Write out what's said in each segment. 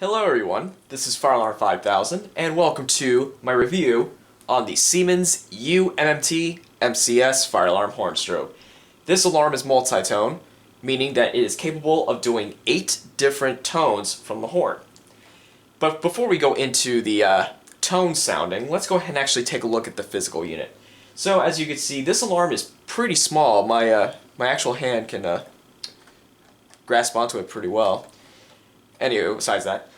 Hello everyone, this is Fire Alarm 5000 and welcome to my review on the Siemens U-MMT-MCS fire alarm horn strobe. This alarm is multi-tone, meaning that it is capable of doing 8 different tones from the horn. But before we go into the tone sounding, let's go ahead and actually take a look at the physical unit. So as you can see, this alarm is pretty small. My actual hand can grasp onto it pretty well. Anyway, besides that,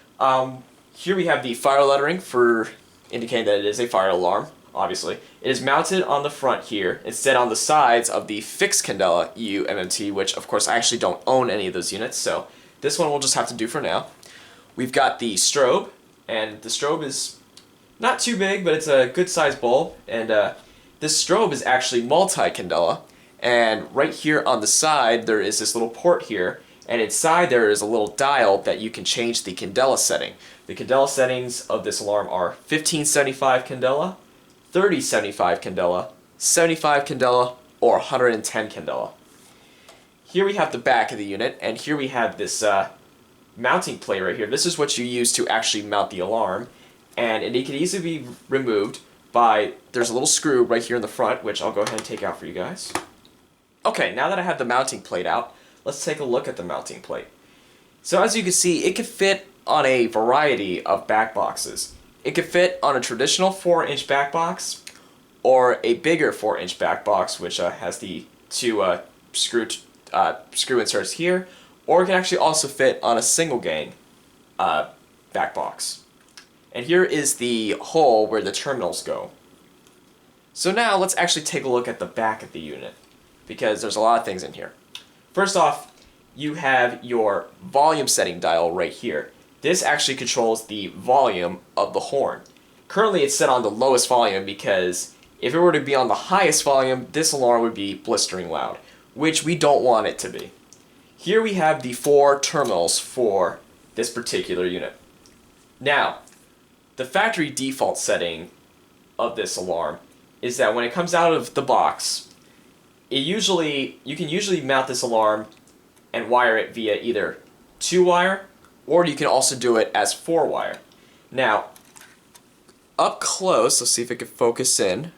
here we have the fire lettering for indicating that it is a fire alarm, obviously. It is mounted on the front here, instead on the sides of the fixed candela U-MMT, which of course I actually don't own any of those units, so this one we'll just have to do for now. We've got the strobe, and the strobe is not too big, but it's a good sized bulb, and this strobe is actually multi-candela, and right here on the side there is this little port here, and inside there is a little dial that you can change the candela setting. The candela settings of this alarm are 1575 candela, 3075 candela, 75 candela, or 110 candela. Here we have the back of the unit, and here we have this mounting plate right here. This is what you use to actually mount the alarm, and it can easily be removed by, there's a little screw right here in the front, which I'll go ahead and take out for you guys. Okay, now that I have the mounting plate out, let's take a look at the mounting plate. So as you can see, it can fit on a variety of back boxes. It could fit on a traditional 4-inch back box, or a bigger 4-inch back box, which has the two screw inserts here, or it can actually also fit on a single gang back box. And here is the hole where the terminals go. So now let's actually take a look at the back of the unit, because there's a lot of things in here. First off, you have your volume setting dial right here. This actually controls the volume of the horn. Currently it's set on the lowest volume because if it were to be on the highest volume, this alarm would be blistering loud, which we don't want it to be. Here we have the 4 terminals for this particular unit. Now, the factory default setting of this alarm is that when it comes out of the box, you can usually mount this alarm and wire it via either 2-wire, or you can also do it as 4-wire. Now, up close, let's see if it can focus in.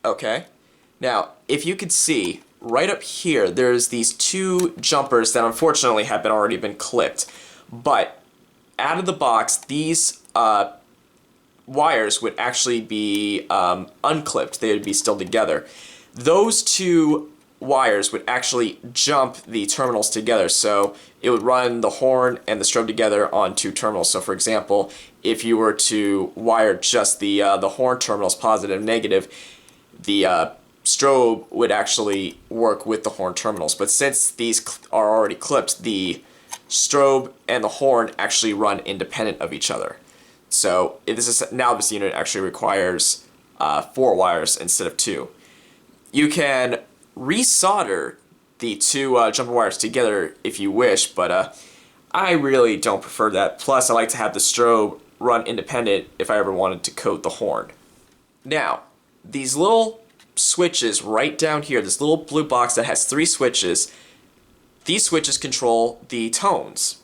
Okay. Now, if you could see, right up here, there's these 2 jumpers that unfortunately have already been clipped. But out of the box, these wires would actually be unclipped. They would be still together. Those 2 wires would actually jump the terminals together, so it would run the horn and the strobe together on 2 terminals. So for example, if you were to wire just the horn terminals, positive and negative, the strobe would actually work with the horn terminals. But since these are already clipped, the strobe and the horn actually run independent of each other. So this unit actually requires 4 wires instead of 2. You can resolder the 2 jumper wires together if you wish, but I really don't prefer that. Plus, I like to have the strobe run independent if I ever wanted to coat the horn. Now, these little switches right down here, this little blue box that has 3 switches, these switches control the tones.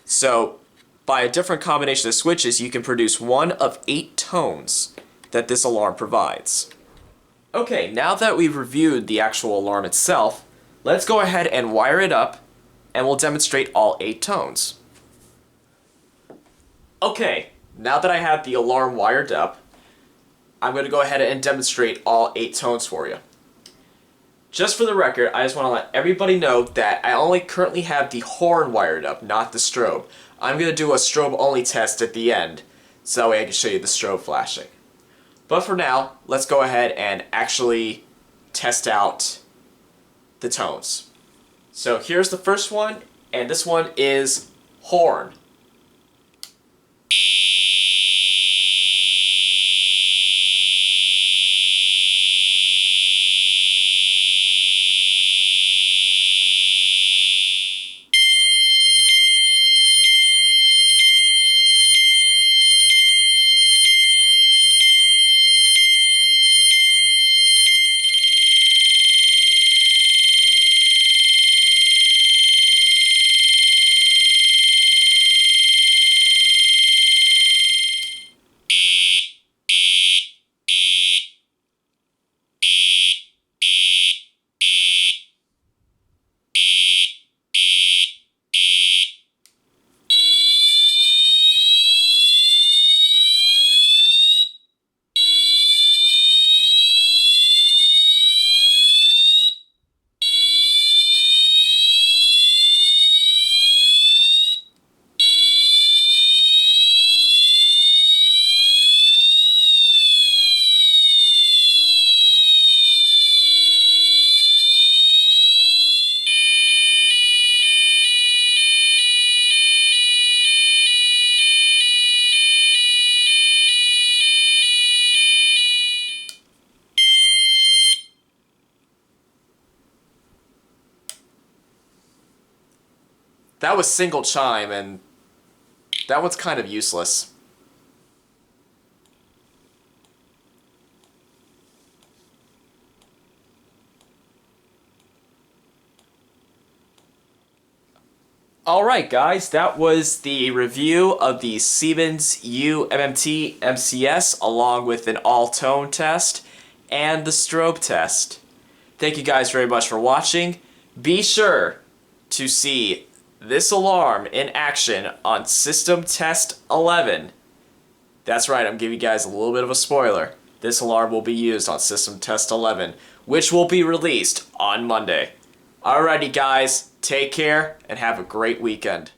So by a different combination of switches, you can produce one of 8 tones that this alarm provides. Okay, now that we've reviewed the actual alarm itself, let's go ahead and wire it up, and we'll demonstrate all 8 tones. Okay, now that I have the alarm wired up, I'm going to go ahead and demonstrate all 8 tones for you. Just for the record, I just want to let everybody know that I only currently have the horn wired up, not the strobe. I'm going to do a strobe only test at the end, so that way I can show you the strobe flashing. But for now, let's go ahead and actually test out the tones. So here's the first one, and this one is horn. that was single chime, and that one's kind of useless. Alright guys, that was the review of the Siemens U-MMT-MCS along with an all-tone test and the strobe test. Thank you guys very much for watching. Be sure to see this alarm in action on System Test 11. That's right, I'm giving you guys a little bit of a spoiler. This alarm will be used on System Test 11, which will be released on Monday. Alrighty guys, take care and have a great weekend.